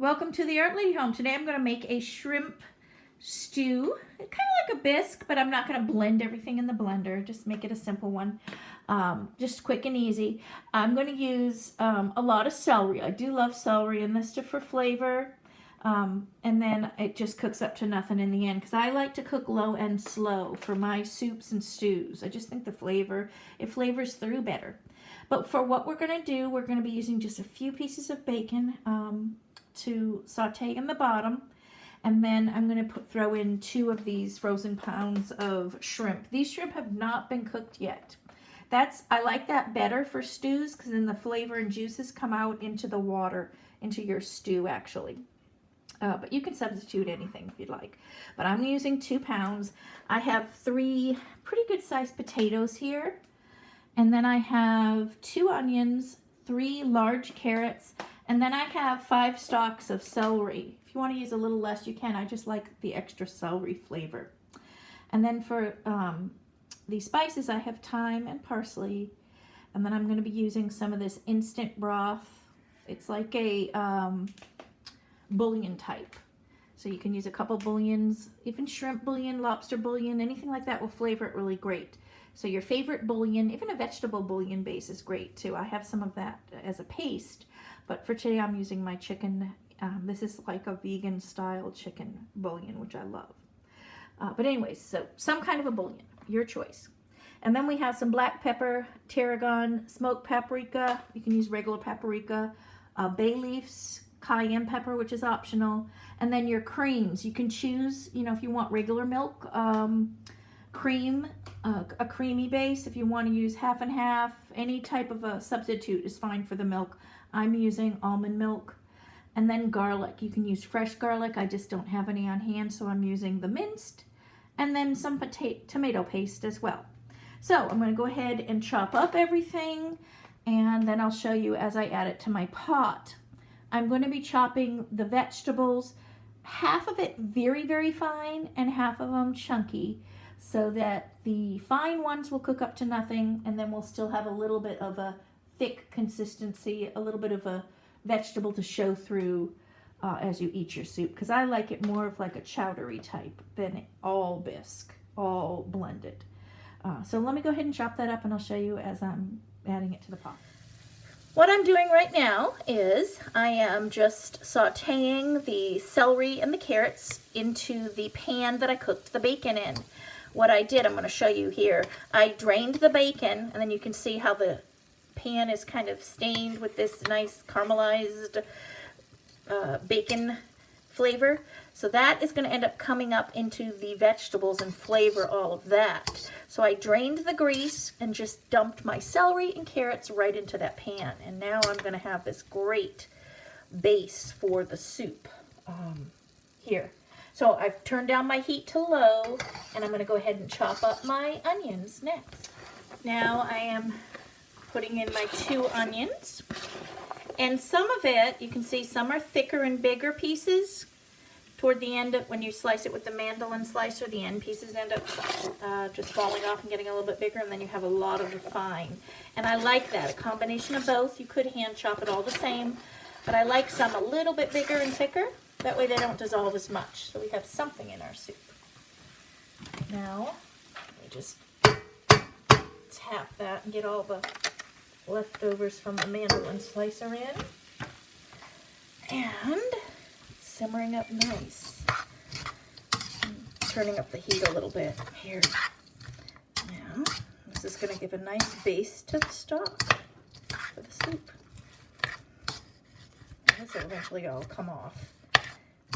Welcome to the Art Lady Home. Today I'm going to make a shrimp stew. Kind of like a bisque, but I'm not going to blend everything in the blender. Just make it a simple one. Just quick and easy. I'm going to use a lot of celery. I do love celery in this for flavor. And then it just cooks up to nothing in the end because I like to cook low and slow for my soups and stews. I just think it flavors through better. But for what we're going to do, we're going to be using just a few pieces of bacon to saute in the bottom. And then I'm going to throw in 2 of these frozen pounds of shrimp. These shrimp have not been cooked yet. I like that better for stews because then the flavor and juices come out into the water, into your stew actually. But you can substitute anything if you'd like. But I'm using 2 pounds. I have 3 pretty good sized potatoes here. And then I have 2 onions, 3 large carrots, and then I have 5 stalks of celery. If you want to use a little less, you can. I just like the extra celery flavor. And then for the spices, I have thyme and parsley. And then I'm going to be using some of this instant broth. It's like a bouillon type. So you can use a couple bouillons, even shrimp bouillon, lobster bouillon, anything like that will flavor it really great. So your favorite bouillon, even a vegetable bouillon base is great too. I have some of that as a paste, but for today I'm using my chicken. This is like a vegan style chicken bouillon, which I love. But anyways, so some kind of a bouillon, your choice. And then we have some black pepper, tarragon, smoked paprika. You can use regular paprika, bay leaves, cayenne pepper, which is optional. And then your creams. You can choose, if you want regular milk, cream, a creamy base. If you want to use half and half, any type of a substitute is fine for the milk. I'm using almond milk. And then garlic. You can use fresh garlic. I just don't have any on hand, so I'm using the minced. And then some tomato paste as well. So I'm going to go ahead and chop up everything, and then I'll show you as I add it to my pot. I'm going to be chopping the vegetables, half of it very, very fine and half of them chunky, so that the fine ones will cook up to nothing, and then we'll still have a little bit of a thick consistency, a little bit of a vegetable to show through as you eat your soup, because I like it more of like a chowdery type than all bisque, all blended. So let me go ahead and chop that up, and I'll show you as I'm adding it to the pot. What I'm doing right now is I am just sauteing the celery and the carrots into the pan that I cooked the bacon in. What I did, I'm going to show you here. I drained the bacon, and then you can see how the pan is kind of stained with this nice caramelized bacon flavor. So that is going to end up coming up into the vegetables and flavor all of that. So I drained the grease and just dumped my celery and carrots right into that pan. And now I'm going to have this great base for the soup here. So I've turned down my heat to low, and I'm going to go ahead and chop up my onions next. Now I am putting in my 2 onions. And some of it, you can see some are thicker and bigger pieces. Toward the end, when you slice it with the mandolin slicer, the end pieces end up just falling off and getting a little bit bigger, and then you have a lot of the fine. And I like that, a combination of both. You could hand chop it all the same, but I like some a little bit bigger and thicker. That way they don't dissolve as much. So we have something in our soup. Now, let me just tap that and get all the leftovers from the mandolin slicer in. And simmering up nice. I'm turning up the heat a little bit here. Now, this is going to give a nice base to the stock for the soup. And this will eventually all come off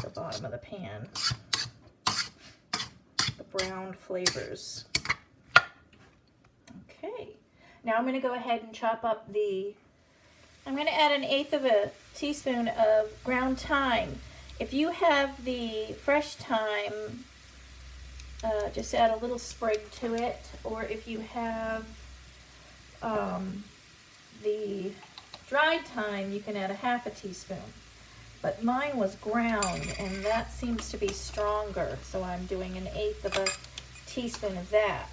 the bottom of the pan. The brown flavors. Okay. Now I'm going to go ahead and chop up I'm going to add 1/8 of a teaspoon of ground thyme. If you have the fresh thyme, just add a little sprig to it, or if you have the dried thyme, you can add 1/2 teaspoon. But mine was ground, and that seems to be stronger, so I'm doing 1/8 of a teaspoon of that.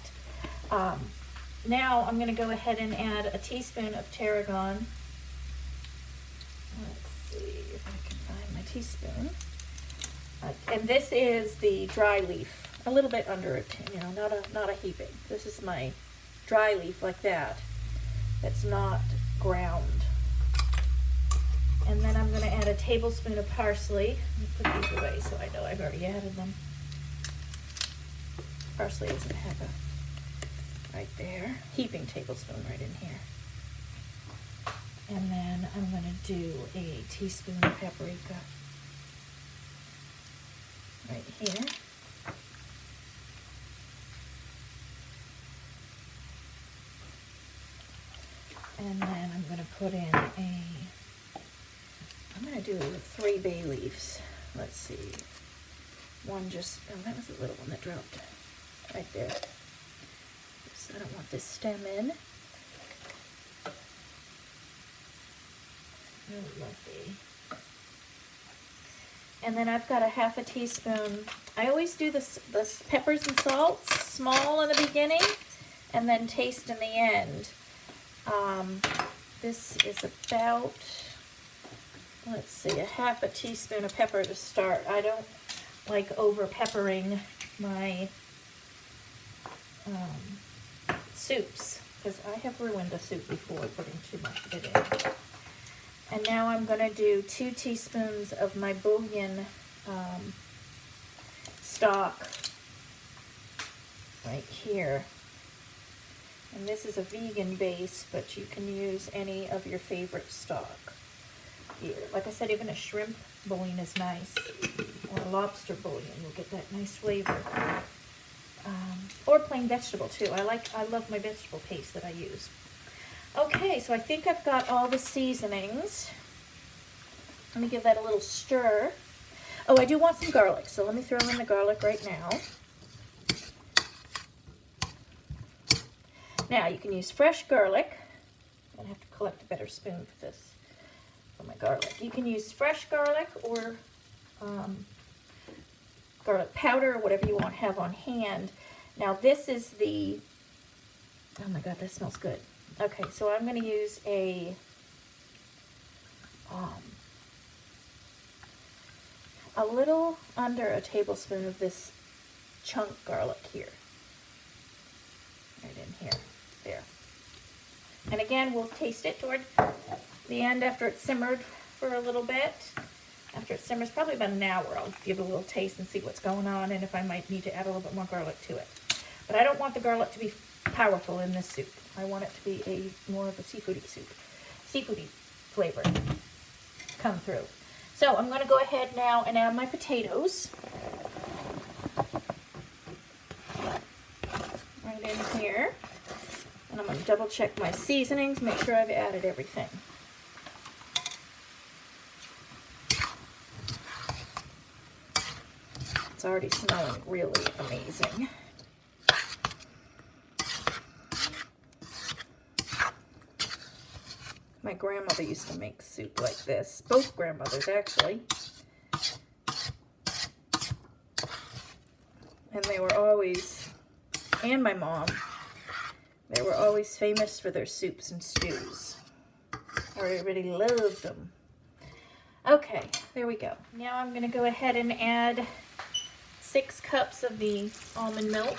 Now I'm going to go ahead and add a teaspoon of tarragon. Let's see if I can find my teaspoon. And this is the dry leaf, a little bit under it, you know, not a heaping. This is my dry leaf like that. That's not ground. And then I'm going to add a tablespoon of parsley. Let me put these away so I know I've already added them. Parsley is a pepper right there. Heaping tablespoon right in here. And then I'm going to do a teaspoon of paprika right here. And then I'm going to put in I'm going to do 3 bay leaves. Let's see. One just, oh, that was a little one that dropped right there. So I don't want this stem in. Oh, lovely. And then I've got a half a teaspoon. I always do the peppers and salts small in the beginning and then taste in the end. This is about, let's see, a half a teaspoon of pepper to start. I don't like over peppering my soups because I have ruined a soup before putting too much of it in. And now I'm going to do 2 teaspoons of my bouillon stock right here. And this is a vegan base, but you can use any of your favorite stock here. Like I said, even a shrimp bouillon is nice, or a lobster bouillon. You'll get that nice flavor. Or plain vegetable too. I love my vegetable paste that I use. Okay, so I think I've got all the seasonings. Let me give that a little stir. Oh, I do want some garlic, so let me throw in the garlic right now. Now, you can use fresh garlic. I'm going to have to collect a better spoon for this, for my garlic. You can use fresh garlic or garlic powder or whatever you want to have on hand. Now, this is the, oh my God, that smells good. Okay, so I'm going to use a little under a tablespoon of this chunk garlic here. Right in here. There. And again, we'll taste it toward the end after it's simmered for a little bit. After it simmers, probably about an hour, I'll give it a little taste and see what's going on and if I might need to add a little bit more garlic to it. But I don't want the garlic to be powerful in this soup. I want it to be more of a seafoody soup. Seafoody flavor come through. So I'm going to go ahead now and add my potatoes. Right in here. And I'm going to double check my seasonings, make sure I've added everything. It's already smelling really amazing. My grandmother used to make soup like this. Both grandmothers, actually. And they were always, and my mom, they were always famous for their soups and stews. Everybody loved them. Okay, there we go. Now I'm going to go ahead and add 6 cups of the almond milk.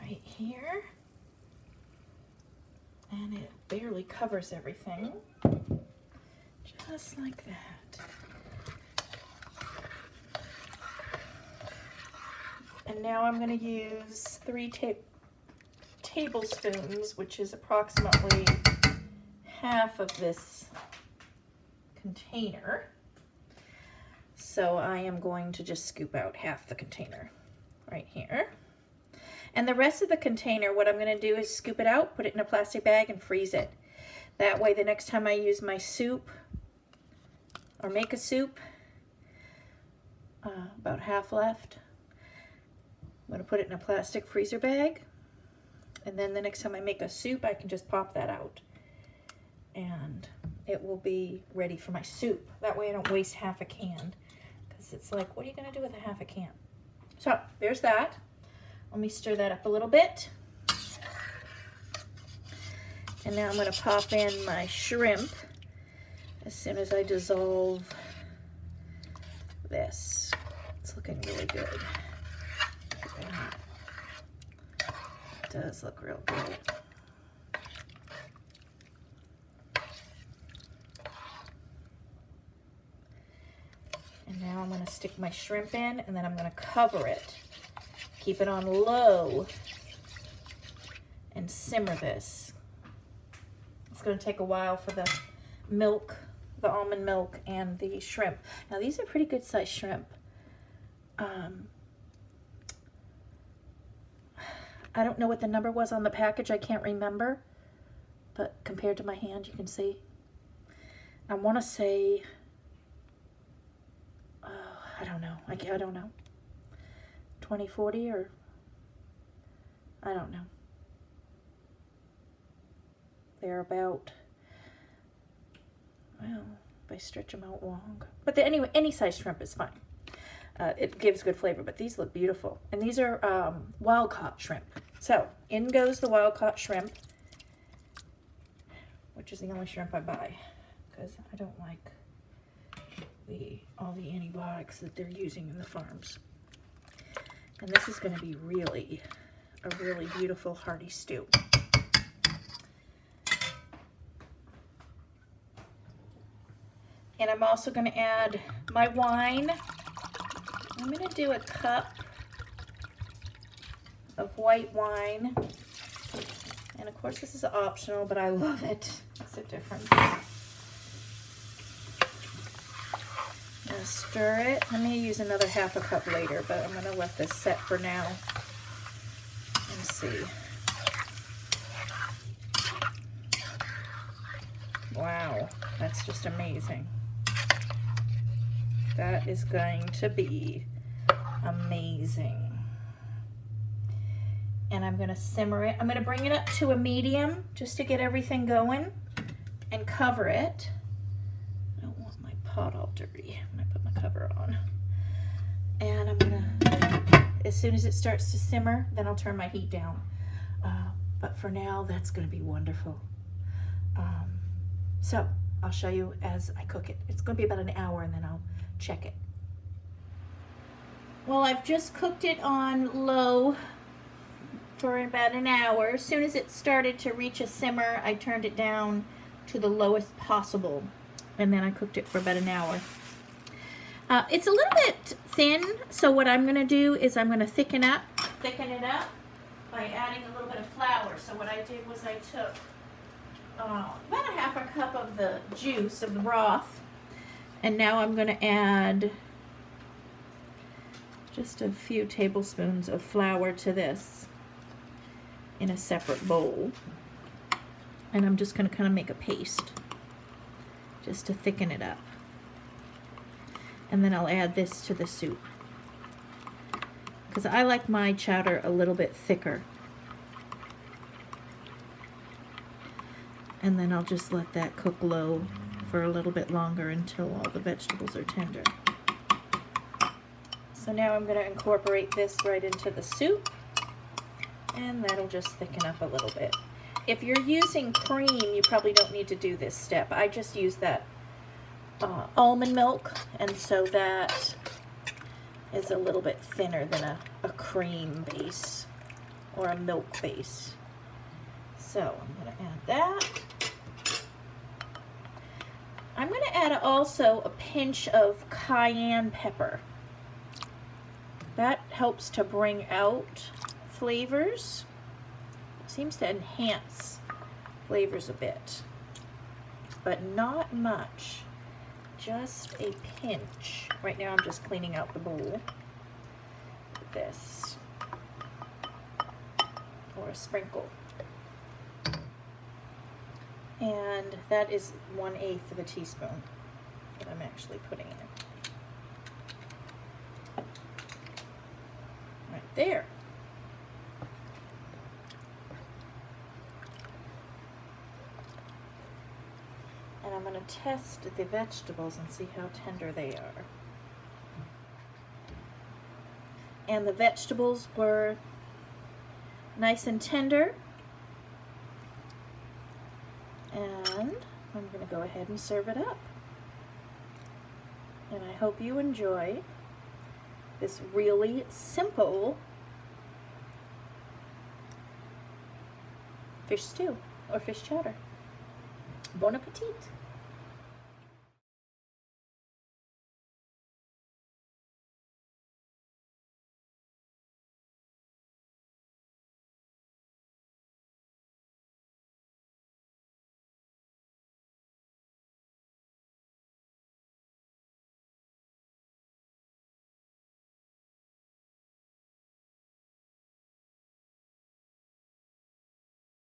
Right here. And it barely covers everything. Just like that. And now I'm going to use 3 tablespoons, which is approximately half of this container. So I am going to just scoop out half the container right here. And the rest of the container, what I'm going to do is scoop it out, put it in a plastic bag, and freeze it. That way, the next time I use my soup or make a soup, about half left, I'm going to put it in a plastic freezer bag. And then the next time I make a soup, I can just pop that out. And it will be ready for my soup. That way I don't waste half a can. Because it's like, what are you going to do with a half a can? So, there's that. Let me stir that up a little bit. And now I'm going to pop in my shrimp. as soon as I dissolve this. It's looking really good. Look at that. It does look real good. And now I'm going to stick my shrimp in, and then I'm going to cover it. Keep it on low and simmer this. It's going to take a while for the milk, the almond milk, and the shrimp. Now these are pretty good sized shrimp. I don't know what the number was on the package. I can't remember. But compared to my hand, you can see. I want to say, I don't know. I don't know. 20, 40 or, I don't know. They're about, well, if I stretch them out long. But anyway, any size shrimp is fine. It gives good flavor, but these look beautiful. And these are wild-caught shrimp. So, in goes the wild-caught shrimp, which is the only shrimp I buy, because I don't like all the antibiotics that they're using in the farms. And this is going to be really a really beautiful hearty stew. And I'm also going to add my wine. I'm going to do a cup of white wine. And of course this is optional, but I love it. Makes a difference. I'm going to stir it. I may use another half a cup later, but I'm going to let this set for now and see. Wow, that's just amazing. That is going to be amazing. And I'm going to simmer it. I'm going to bring it up to a medium just to get everything going and cover it. I don't want my pot all dirty when I put my cover on. And I'm going to, as soon as it starts to simmer, then I'll turn my heat down. But for now, that's going to be wonderful. So I'll show you as I cook it. It's going to be about an hour, and then I'll check it. Well, I've just cooked it on low for about an hour. As soon as it started to reach a simmer, I turned it down to the lowest possible, and then I cooked it for about an hour. It's a little bit thin, so what I'm going to do is I'm going to thicken it up by adding a little bit of flour. So what I did was I took about a half a cup of the juice of the broth, and now I'm going to add just a few tablespoons of flour to this in a separate bowl. And I'm just going to kind of make a paste just to thicken it up. And then I'll add this to the soup, because I like my chowder a little bit thicker. And then I'll just let that cook low for a little bit longer until all the vegetables are tender. So now I'm going to incorporate this right into the soup, and that'll just thicken up a little bit. If you're using cream, you probably don't need to do this step. I just use that almond milk, and so that is a little bit thinner than a cream base or a milk base. So I'm going to add that. I'm going to add also a pinch of cayenne pepper. That helps to bring out flavors. It seems to enhance flavors a bit, but not much. Just a pinch. Right now I'm just cleaning out the bowl with this, or a sprinkle. And that is 1/8 of a teaspoon that I'm actually putting in. Right there. And I'm going to test the vegetables and see how tender they are. And the vegetables were nice and tender. And I'm going to go ahead and serve it up. And I hope you enjoy this really simple fish stew or fish chowder. Bon appetit!